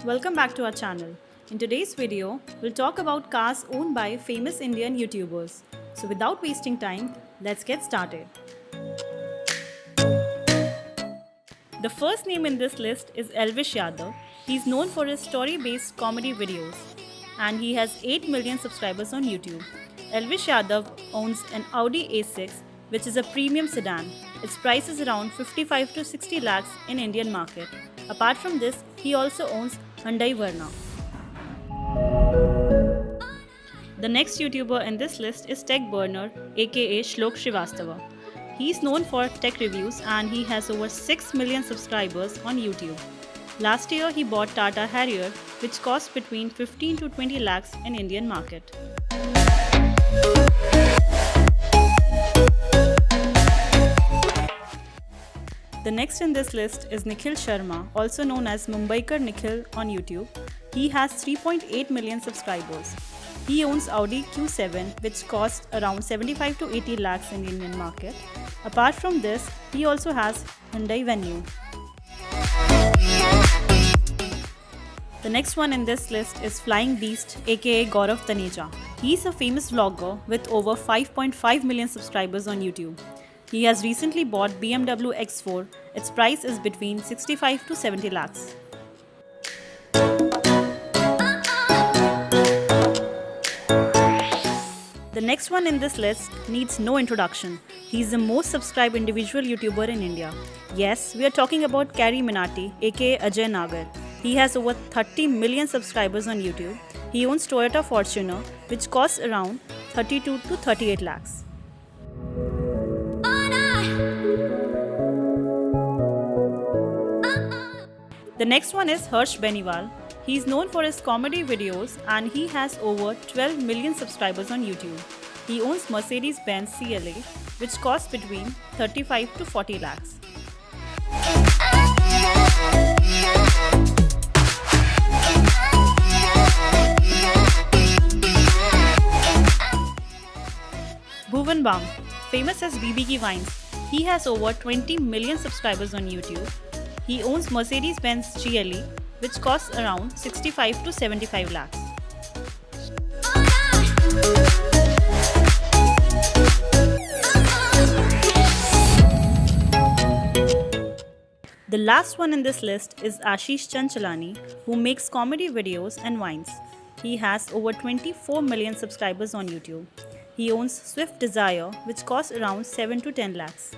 welcome back to our channel. In today's video, we'll talk about cars owned by famous Indian YouTubers. So without wasting time, let's get started. The first name in this list is Elvish Yadav. He's known for his story-based comedy videos and he has 8 million subscribers on YouTube. Elvish Yadav owns an Audi A6, which is a premium sedan. Its price is around 55 to 60 lakhs in Indian market. Apart from this, he also owns Hyundai Verna. The next YouTuber in this list is Tech Burner, aka Shlok Srivastava. He is known for tech reviews and he has over 6 million subscribers on YouTube. Last year he bought Tata Harrier, which cost between 15 to 20 lakhs in Indian market. The next in this list is Nikhil Sharma, also known as Mumbaikar Nikhil on YouTube. He has 3.8 million subscribers. He owns Audi Q7, which costs around 75 to 80 lakhs in Indian market. Apart from this, he also has Hyundai Venue. The next one in this list is Flying Beast, aka Gaurav Taneja. He is a famous vlogger with over 5.5 million subscribers on YouTube. He has recently bought BMW X4. Its price is between 65 to 70 lakhs. The next one in this list needs no introduction. He is the most subscribed individual YouTuber in India. Yes, we are talking about Carrie Minati, aka Ajay Nagar. He has over 30 million subscribers on YouTube. He owns Toyota Fortuner, which costs around 32 to 38 lakhs. The next one is Harsh Beniwal. He is known for his comedy videos and he has over 12 million subscribers on YouTube. He owns Mercedes-Benz CLA, which costs between 35 to 40 lakhs. Bhuvan Bam, famous as BBK Vines. He has over 20 million subscribers on YouTube. He owns Mercedes-Benz GLE, which costs around 65 to 75 lakhs. The last one in this list is Ashish Chanchalani, who makes comedy videos and vines. He has over 24 million subscribers on YouTube. He owns Swift Desire, which costs around 7 to 10 lakhs.